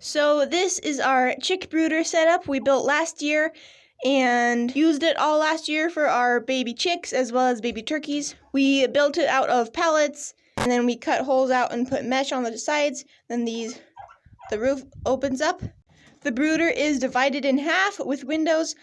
So this is our chick brooder setup we built last year and used it all last year for our baby chicks as well as baby turkeys. We built it out of pallets and then we cut holes out and put mesh on the sides. Then the roof opens up. The brooder is divided in half with windows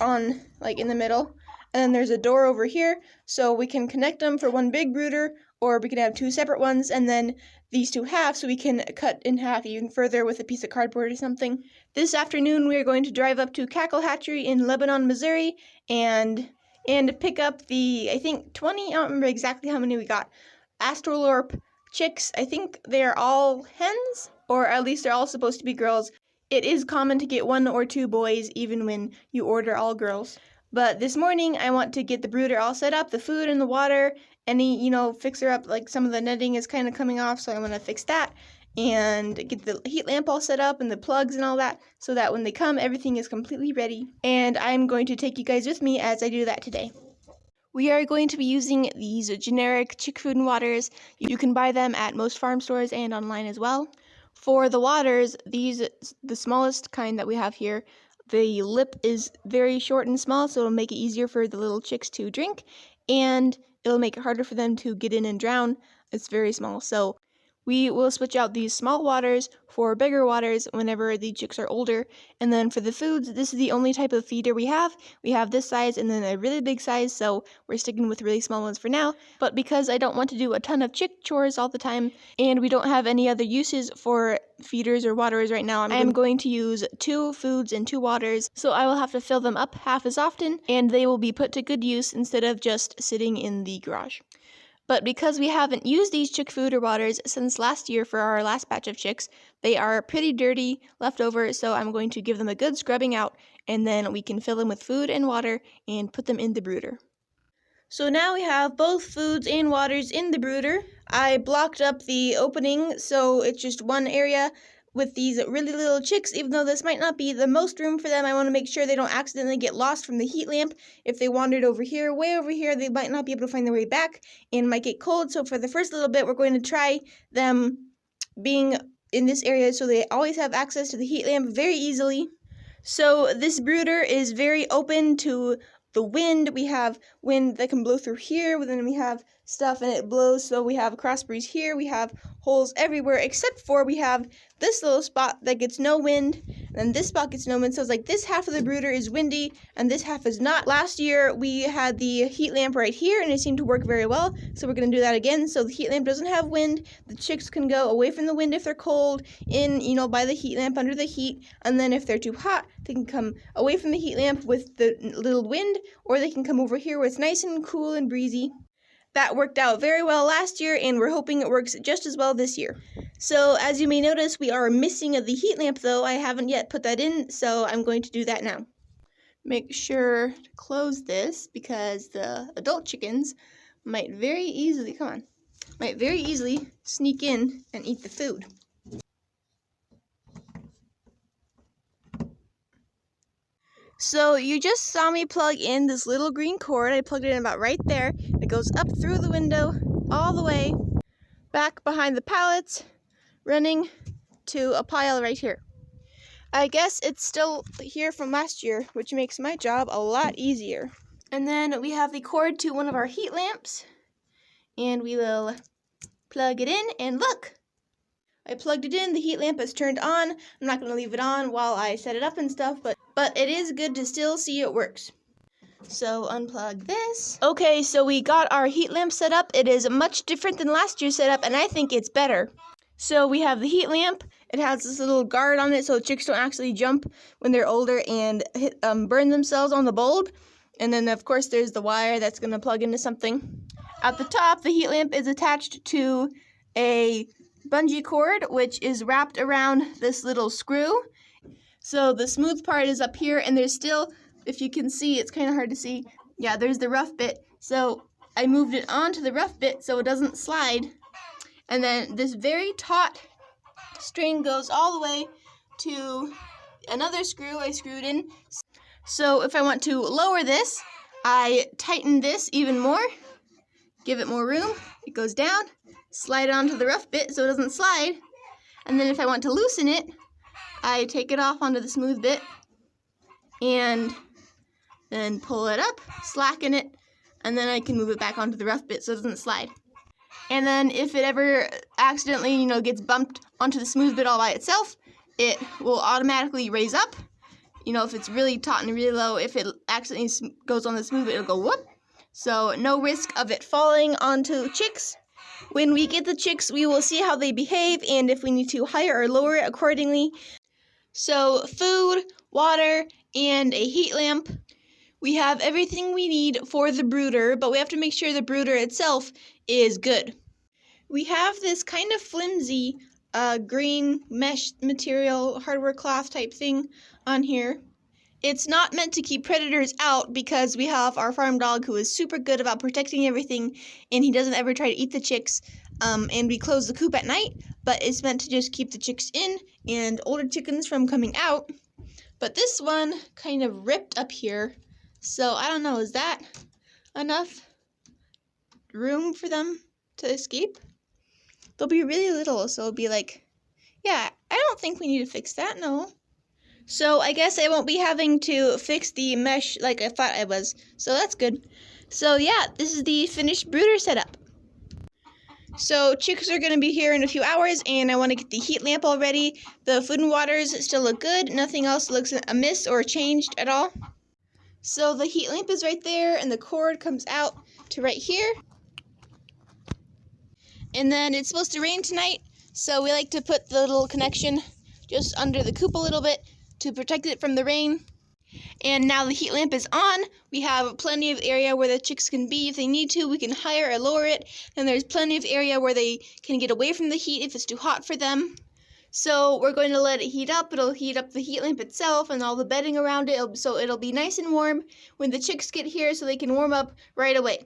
on in the middle. And then there's a door over here, so we can connect them for one big brooder, or we can have two separate ones, and then these two halves, so we can cut in half even further with a piece of cardboard or something. This afternoon, we are going to drive up to Cackle Hatchery in Lebanon, Missouri, and pick up the, I think, 20, I don't remember exactly how many we got, Astrolorp chicks. I think they're all hens, or at least they're all supposed to be girls. It is common to get 1 or 2 boys, even when you order all girls. But this morning, I want to get the brooder all set up, the food and the water, fix her up, some of the netting is kind of coming off, so I'm going to fix that, and get the heat lamp all set up and the plugs and all that, so that when they come, everything is completely ready. And I'm going to take you guys with me as I do that today. We are going to be using these generic chick food and waters. You can buy them at most farm stores and online as well. For the waters, the smallest kind that we have here, the lip is very short and small, so it'll make it easier for the little chicks to drink, and it'll make it harder for them to get in and drown. It's very small, so we will switch out these small waters for bigger waters whenever the chicks are older. And then for the foods, this is the only type of feeder we have. We have this size and then a really big size, so we're sticking with really small ones for now. But because I don't want to do a ton of chick chores all the time, and we don't have any other uses for feeders or waterers right now, I'm going to use 2 foods and 2 waters, so I will have to fill them up half as often, and they will be put to good use instead of just sitting in the garage. But because we haven't used these chick food or waters since last year for our last batch of chicks, they are pretty dirty left over, so I'm going to give them a good scrubbing out, and then we can fill them with food and water and put them in the brooder. So now we have both foods and waters in the brooder. I blocked up the opening, so it's just one area with these really little chicks. Even though this might not be the most room for them, I want to make sure they don't accidentally get lost from the heat lamp. If they wandered over here, way over here, they might not be able to find their way back and might get cold. So for the first little bit, we're going to try them being in this area so they always have access to the heat lamp very easily. So this brooder is very open to the wind. We have wind that can blow through here, but then we have stuff and it blows, so we have a cross breeze here. We have holes everywhere except for we have this little spot that gets no wind, and this spot gets no wind, so it's like this half of the brooder is windy and this half is not. Last year we had the heat lamp right here and it seemed to work very well, so we're going to do that again. So the heat lamp doesn't have wind, the chicks can go away from the wind if they're cold, in by the heat lamp under the heat, and then if they're too hot they can come away from the heat lamp with the little wind, or they can come over here where it's nice and cool and breezy. That worked out very well last year, and we're hoping it works just as well this year. So as you may notice, we are missing the heat lamp though. I haven't yet put that in, so I'm going to do that now. Make sure to close this because the adult chickens might very easily sneak in and eat the food. So you just saw me plug in this little green cord. I plugged it in about right there. It goes up through the window all the way back behind the pallets, running to a pile right here. I guess it's still here from last year, which makes my job a lot easier. And then we have the cord to one of our heat lamps, and we will plug it in, and look! I plugged it in, the heat lamp is turned on. I'm not going to leave it on while I set it up and stuff, but it is good to still see it works. So unplug this. Okay, so we got our heat lamp set up. It is much different than last year's setup, and I think it's better. So we have the heat lamp. It has this little guard on it so the chicks don't actually jump when they're older and burn themselves on the bulb. And then, of course, there's the wire that's going to plug into something. At the top, the heat lamp is attached to a bungee cord, which is wrapped around this little screw. So the smooth part is up here, and there's still, if you can see, it's kind of hard to see. Yeah, there's the rough bit. So I moved it onto the rough bit so it doesn't slide. And then this very taut string goes all the way to another screw I screwed in. So if I want to lower this, I tighten this even more, give it more room. It goes down, slide it onto the rough bit so it doesn't slide. And then if I want to loosen it, I take it off onto the smooth bit and then pull it up, slacken it, and then I can move it back onto the rough bit so it doesn't slide. And then if it ever accidentally, gets bumped onto the smooth bit all by itself, it will automatically raise up. If it's really taut and really low, if it accidentally goes on the smooth bit, it'll go whoop. So no risk of it falling onto chicks. When we get the chicks, we will see how they behave and if we need to higher or lower it accordingly. So food, water, and a heat lamp. We have everything we need for the brooder, but we have to make sure the brooder itself is good. We have this kind of flimsy green mesh material, hardware cloth type thing on here. It's not meant to keep predators out because we have our farm dog who is super good about protecting everything and he doesn't ever try to eat the chicks. And we close the coop at night, but it's meant to just keep the chicks in and older chickens from coming out. But this one kind of ripped up here. So I don't know, is that enough room for them to escape? They'll be really little, so it'll be like, yeah, I don't think we need to fix that, no. So I guess I won't be having to fix the mesh like I thought I was, so that's good. So yeah, this is the finished brooder setup. So chicks are going to be here in a few hours, and I want to get the heat lamp all ready. The food and waters still look good, nothing else looks amiss or changed at all. So the heat lamp is right there, and the cord comes out to right here. And then it's supposed to rain tonight, so we like to put the little connection just under the coop a little bit to protect it from the rain. And now the heat lamp is on. We have plenty of area where the chicks can be if they need to. We can higher or lower it. And there's plenty of area where they can get away from the heat if it's too hot for them. So we're going to let it heat up. It'll heat up the heat lamp itself and all the bedding around it, so it'll be nice and warm when the chicks get here so they can warm up right away.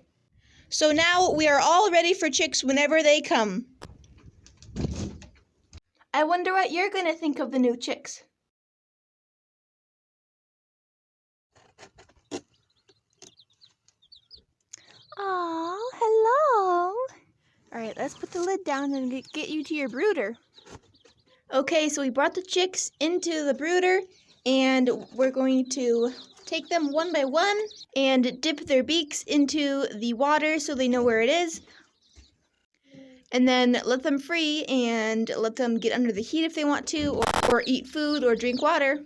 So now we are all ready for chicks whenever they come. I wonder what you're going to think of the new chicks. Aw, hello. All right, let's put the lid down and get you to your brooder. Okay, so we brought the chicks into the brooder, and we're going to take them one by one and dip their beaks into the water so they know where it is. And then let them free and let them get under the heat if they want to, or eat food or drink water.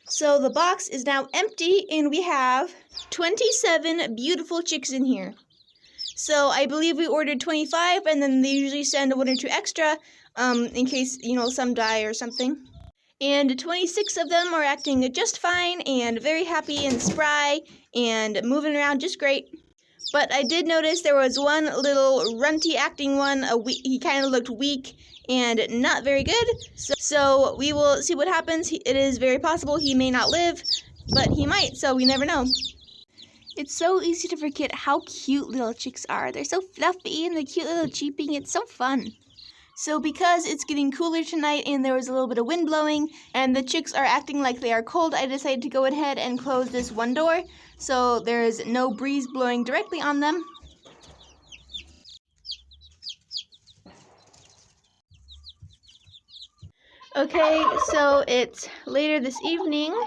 So the box is now empty, and we have 27 beautiful chicks in here. So I believe we ordered 25, and then they usually send 1 or 2 extra in case, some die or something. And 26 of them are acting just fine and very happy and spry and moving around just great. But I did notice there was one little runty acting one. He kind of looked weak and not very good. So we will see what happens. It is very possible he may not live, but he might, so we never know. It's so easy to forget how cute little chicks are. They're so fluffy and the cute little cheeping. It's so fun. So because it's getting cooler tonight and there was a little bit of wind blowing and the chicks are acting like they are cold, I decided to go ahead and close this one door so there is no breeze blowing directly on them. Okay, so it's later this evening.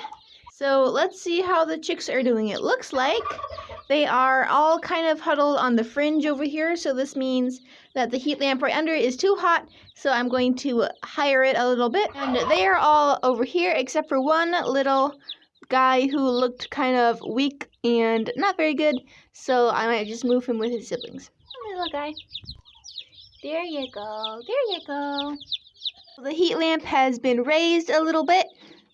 So let's see how the chicks are doing. It looks like they are all kind of huddled on the fringe over here. So this means that the heat lamp right under it is too hot. So I'm going to higher it a little bit. And they are all over here except for one little guy who looked kind of weak and not very good. So I might just move him with his siblings. Little guy. There you go. There you go. The heat lamp has been raised a little bit.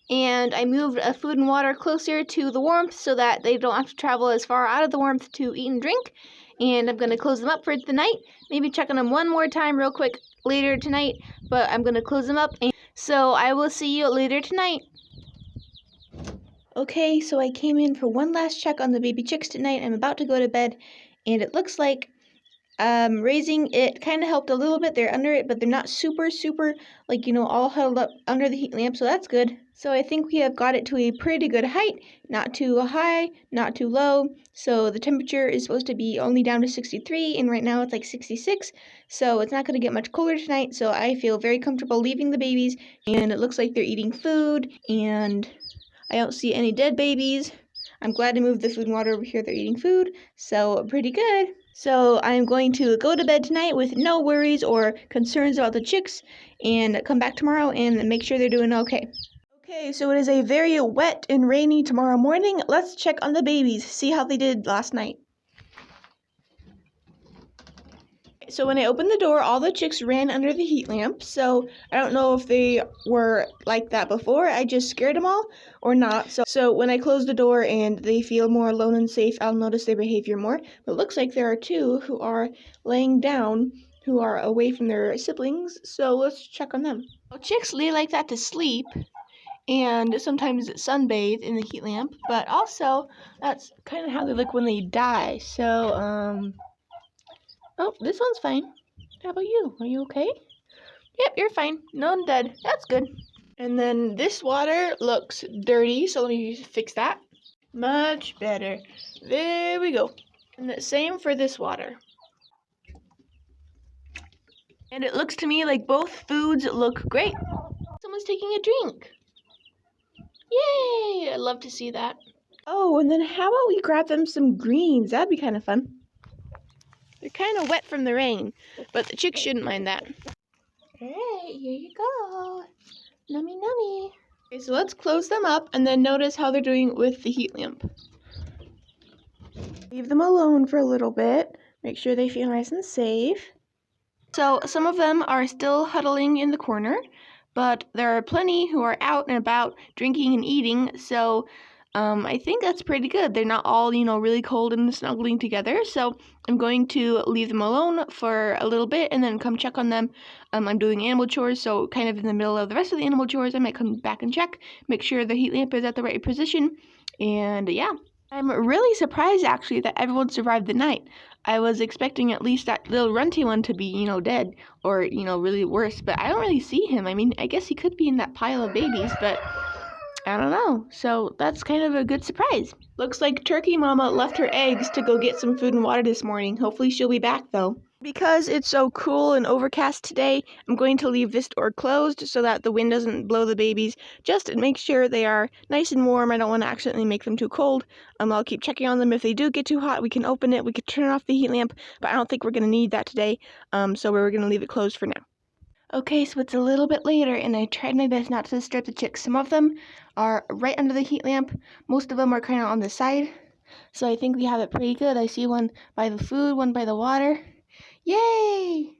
And I moved food and water closer to the warmth so that they don't have to travel as far out of the warmth to eat and drink. And I'm going to close them up for the night. Maybe check on them one more time real quick later tonight. But I'm going to close them up. So I will see you later tonight. Okay, so I came in for one last check on the baby chicks tonight. I'm about to go to bed. And it looks like Raising it kind of helped a little bit. They're under it, but they're not super, like, all huddled up under the heat lamp, so that's good. So I think we have got it to a pretty good height, not too high, not too low. So the temperature is supposed to be only down to 63, and right now it's like 66. So it's not going to get much colder tonight, so I feel very comfortable leaving the babies, and it looks like they're eating food, and I don't see any dead babies. I'm glad to move the food and water over here. They're eating food, so pretty good. So I'm going to go to bed tonight with no worries or concerns about the chicks and come back tomorrow and make sure they're doing okay. Okay, so it is a very wet and rainy tomorrow morning. Let's check on the babies, see how they did last night. So when I opened the door, all the chicks ran under the heat lamp. So I don't know if they were like that before. I just scared them all or not. So when I close the door and they feel more alone and safe, I'll notice their behavior more. But it looks like there are two who are laying down, who are away from their siblings. So let's check on them. Well, chicks lay like that to sleep and sometimes sunbathe in the heat lamp. But also, that's kind of how they look when they die. So, oh, this one's fine. How about you? Are you okay? Yep, you're fine. None dead. That's good. And then this water looks dirty, so let me fix that. Much better. There we go. And the same for this water. And it looks to me like both foods look great. Someone's taking a drink. Yay! I love to see that. Oh, and then how about we grab them some greens? That'd be kind of fun. They're kind of wet from the rain, but the chicks shouldn't mind that. Alright, here you go. Nummy nummy. Okay, so let's close them up and then notice how they're doing with the heat lamp. Leave them alone for a little bit. Make sure they feel nice and safe. So some of them are still huddling in the corner, but there are plenty who are out and about drinking and eating, so I think that's pretty good. They're not all, really cold and snuggling together. So I'm going to leave them alone for a little bit and then come check on them. I'm doing animal chores, so kind of in the middle of the rest of the animal chores, I might come back and check, make sure the heat lamp is at the right position. And yeah, I'm really surprised actually that everyone survived the night. I was expecting at least that little runty one to be, dead or, really worse, but I don't really see him. I mean, I guess he could be in that pile of babies, but I don't know. So that's kind of a good surprise. Looks like Turkey Mama left her eggs to go get some food and water this morning. Hopefully she'll be back though. Because it's so cool and overcast today, I'm going to leave this door closed so that the wind doesn't blow the babies. Just to make sure they are nice and warm. I don't want to accidentally make them too cold. I'll keep checking on them. If they do get too hot, we can open it. We could turn off the heat lamp, but I don't think we're going to need that today. So we're going to leave it closed for now. Okay, so it's a little bit later, and I tried my best not to disturb the chicks. Some of them are right under the heat lamp. Most of them are kind of on the side. So I think we have it pretty good. I see one by the food, one by the water. Yay!